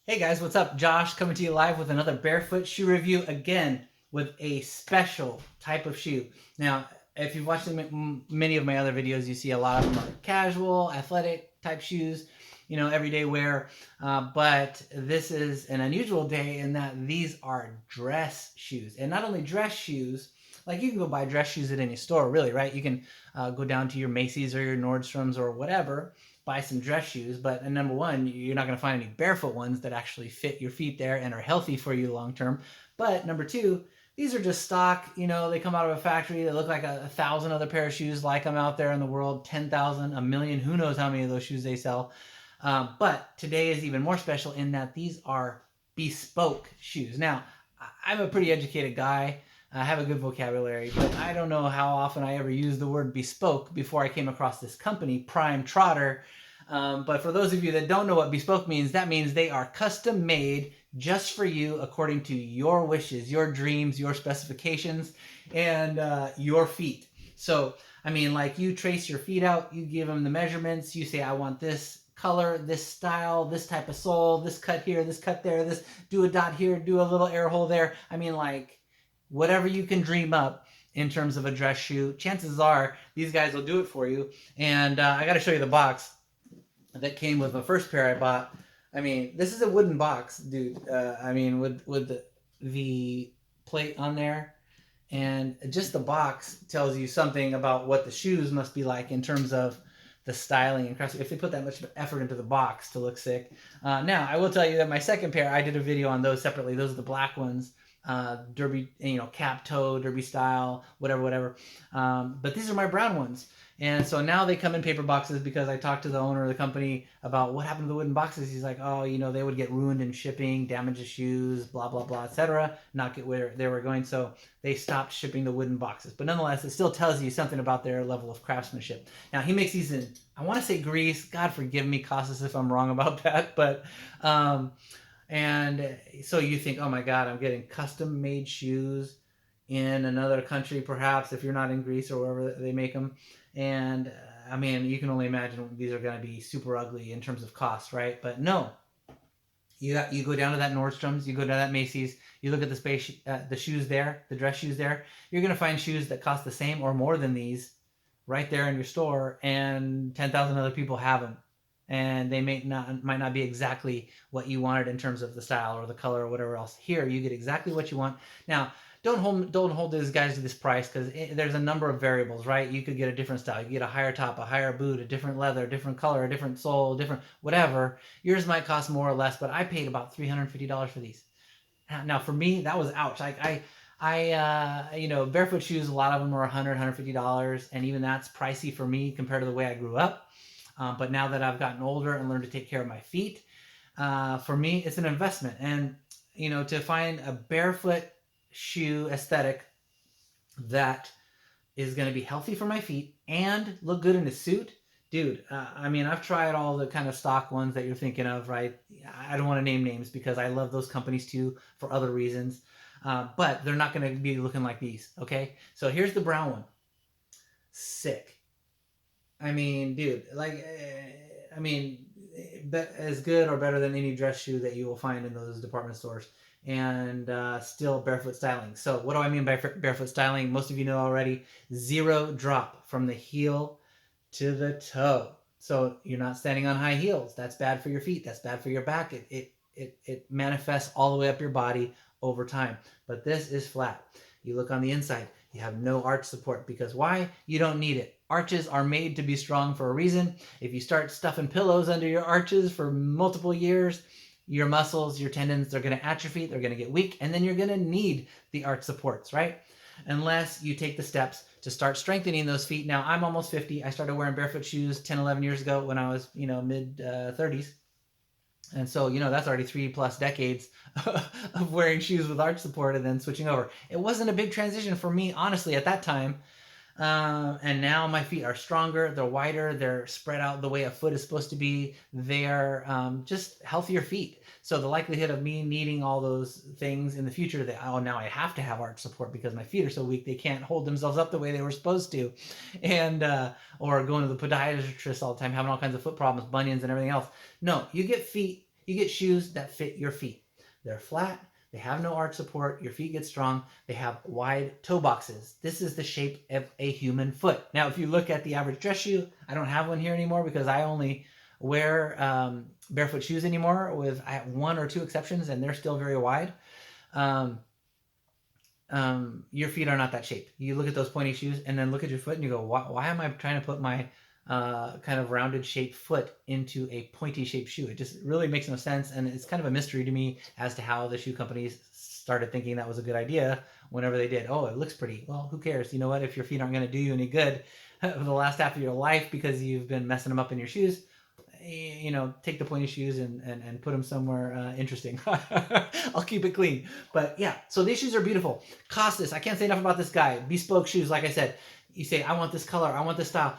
Hey guys, what's up? Josh coming to you live with another Barefoot shoe review, again with a special type of shoe. Now, if you've watched many of my other videos, you see a lot of them are casual, athletic type shoes, everyday wear. But this is an unusual day in that these are dress shoes. And not only dress shoes, like you can go buy dress shoes at any store, really, right? You can go down to your Macy's or your Nordstroms or whatever, buy some dress shoes, but number one, you're not going to find any barefoot ones that actually fit your feet there and are healthy for you long term. But number two, these are just stock. They come out of a factory. They look like a thousand other pair of shoes like them out there in the world, 10,000, a million, who knows how many of those shoes they sell. But today is even more special in that these are bespoke shoes. Now, I'm a pretty educated guy. I have a good vocabulary, but I don't know how often I ever used the word bespoke before I came across this company, Prime Trotter. But for those of you that don't know what bespoke means, that means they are custom made just for you according to your wishes, your dreams, your specifications, and your feet. So, like you trace your feet out, you give them the measurements, you say, I want this color, this style, this type of sole, this cut here, this cut there, this, do a dot here, do a little air hole there. Whatever you can dream up in terms of a dress shoe, chances are these guys will do it for you. And I got to show you the box that came with the first pair I bought. This is a wooden box, dude. With the plate on there, and just the box tells you something about what the shoes must be like in terms of the styling and craftsmanship, if they put that much effort into the box to look sick. Now, I will tell you that my second pair, I did a video on those separately. Those are the black ones. Derby, cap toe, derby style, whatever. But these are my brown ones. And so now they come in paper boxes because I talked to the owner of the company about what happened to the wooden boxes. He's like, oh, they would get ruined in shipping, damage the shoes, blah, blah, blah, etc. Not get where they were going. So they stopped shipping the wooden boxes. But nonetheless, it still tells you something about their level of craftsmanship. Now, he makes these in, I want to say Greece. God forgive me, Costas, if I'm wrong about that. But, and so you think, oh my God, I'm getting custom made shoes in another country, perhaps, if you're not in Greece or wherever they make them. And you can only imagine these are going to be super ugly in terms of cost, right? But no, you go down to that Nordstrom's, you go down to that Macy's, you look at the shoes there, the dress shoes there. You're going to find shoes that cost the same or more than these right there in your store, and 10,000 other people have them. And they might not be exactly what you wanted in terms of the style or the color or whatever else. Here, you get exactly what you want. Now, don't hold these guys to this price because there's a number of variables, right? You could get a different style. You could get a higher top, a higher boot, a different leather, a different color, a different sole, different whatever. Yours might cost more or less, but I paid about $350 for these. Now, for me, that was ouch. Barefoot shoes, a lot of them are $100, $150, and even that's pricey for me compared to the way I grew up. But now that I've gotten older and learned to take care of my feet, for me, it's an investment. And, to find a barefoot shoe aesthetic that is going to be healthy for my feet and look good in a suit, dude, I've tried all the kind of stock ones that you're thinking of, right? I don't want to name names because I love those companies too for other reasons. But they're not going to be looking like these, okay? So here's the brown one. Sick. Dude, as good or better than any dress shoe that you will find in those department stores, and still barefoot styling. So what do I mean by barefoot styling? Most of you know already. Zero drop from the heel to the toe. So you're not standing on high heels. That's bad for your feet. That's bad for your back. It manifests all the way up your body over time. But this is flat. You look on the inside. You have no arch support because why? You don't need it. Arches are made to be strong for a reason. If you start stuffing pillows under your arches for multiple years, your muscles, your tendons, they're going to atrophy, they're going to get weak, and then you're going to need the arch supports, right? Unless you take the steps to start strengthening those feet. Now, I'm almost 50. I started wearing barefoot shoes 10, 11 years ago when I was, mid 30s. And so, that's already 3+ decades of wearing shoes with arch support and then switching over. It wasn't a big transition for me, honestly, at that time. And now my feet are stronger, they're wider, they're spread out the way a foot is supposed to be. They're just healthier feet. So the likelihood of me needing all those things in the future that, now I have to have arch support because my feet are so weak, they can't hold themselves up the way they were supposed to. And, or going to the podiatrist all the time, having all kinds of foot problems, bunions and everything else. No, you get You get shoes that fit your feet. They're flat. They have no arch support. Your feet get strong. They have wide toe boxes. This is the shape of a human foot. Now, if you look at the average dress shoe, I don't have one here anymore because I only wear barefoot shoes anymore. I have 1 or 2 exceptions, and they're still very wide. Your feet are not that shape. You look at those pointy shoes and then look at your foot and you go, why am I trying to put my kind of rounded shaped foot into a pointy shaped shoe? It just really makes no sense. And it's kind of a mystery to me as to how the shoe companies started thinking that was a good idea whenever they did. Oh, it looks pretty. Well, who cares? You know what? If your feet aren't going to do you any good for the last half of your life because you've been messing them up in your shoes, you know, take the pointy shoes and put them somewhere interesting. I'll keep it clean. But yeah, so these shoes are beautiful. Costas, I can't say enough about this guy. Bespoke shoes, like I said. You say, I want this color, I want this style.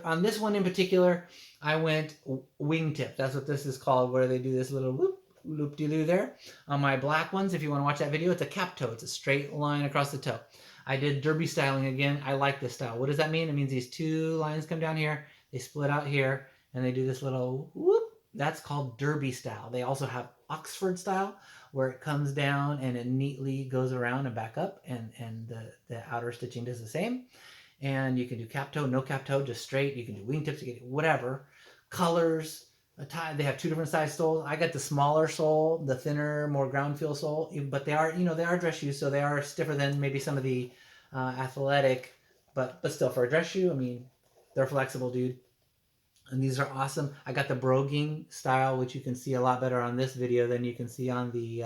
On this one in particular, I went Wingtip. That's what this is called, where they do this little loop-de-loo there. On my black ones, if you want to watch that video, it's a cap toe. It's a straight line across the toe. I did derby styling again. I like this style. What does that mean? It means these 2 lines come down here, they split out here, and they do this little whoop. That's called derby style. They also have Oxford style, where it comes down and it neatly goes around and back up, and the outer stitching does the same. And you can do cap toe, no cap toe, just straight. You can do wingtips, you can do whatever. Colors, they have 2 different size soles. I got the smaller sole, the thinner, more ground feel sole, but they are, you know, they are dress shoes, so they are stiffer than maybe some of the athletic, but still for a dress shoe, I mean, they're flexible, dude. And these are awesome. I got the broguing style, which you can see a lot better on this video than you can see on the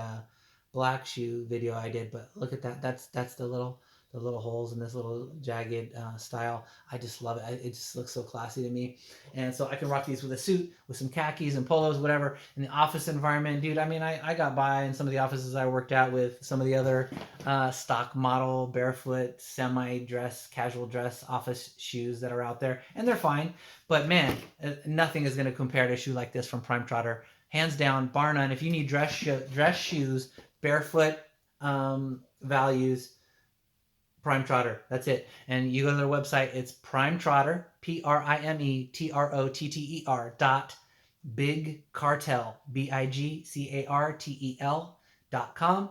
black shoe video I did. But look at that. That's the little holes in this little jagged style. I just love it. It just looks so classy to me. And so I can rock these with a suit, with some khakis and polos, whatever. In the office environment, dude, I mean, I got by in some of the offices I worked at with some of the other stock model, barefoot, semi-dress, casual dress office shoes that are out there. And they're fine. But man, nothing is going to compare to a shoe like this from Prime Trotter. Hands down, bar none. If you need dress shoes, barefoot values, Prime Trotter. That's it. And you go to their website. It's Prime Trotter, PrimeTrotter.bigcartel, BIGCARTEL.com.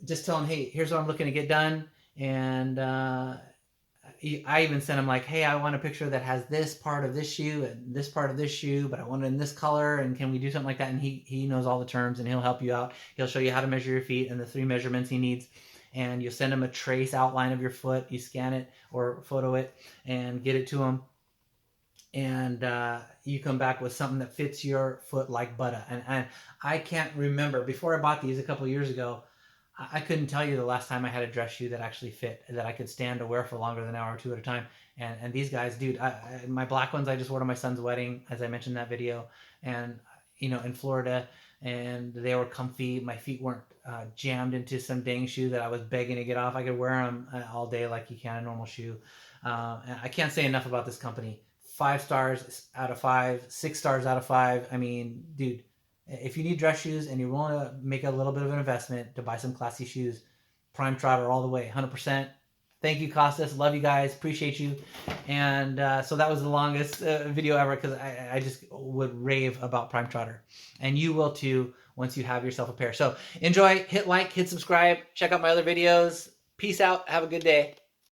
Just tell them, hey, here's what I'm looking to get done. And I even sent him like, hey, I want a picture that has this part of this shoe and this part of this shoe, but I want it in this color, and can we do something like that? And he knows all the terms, and he'll help you out. He'll show you how to measure your feet and the 3 measurements he needs. And you send him a trace outline of your foot. You scan it or photo it and get it to him. And you come back with something that fits your foot like butter. And I can't remember. Before I bought these a couple of years ago, I couldn't tell you the last time I had a dress shoe that actually fit, that I could stand to wear for longer than an hour or 2 at a time. And these guys, dude, my black ones I just wore to my son's wedding, as I mentioned in that video. And, you know, in Florida. And they were comfy. My feet weren't jammed into some dang shoe that I was begging to get off. I could wear them all day like you can a normal shoe. And I can't say enough about this company. 5 stars out of 5, 6 stars out of 5. I mean, dude, if you need dress shoes and you want to make a little bit of an investment to buy some classy shoes, Prime Trotter all the way, 100%. Thank you, Costas. Love you guys. Appreciate you. And so that was the longest video ever because I just would rave about Prime Trotter. And you will too once you have yourself a pair. So enjoy. Hit like, hit subscribe. Check out my other videos. Peace out. Have a good day.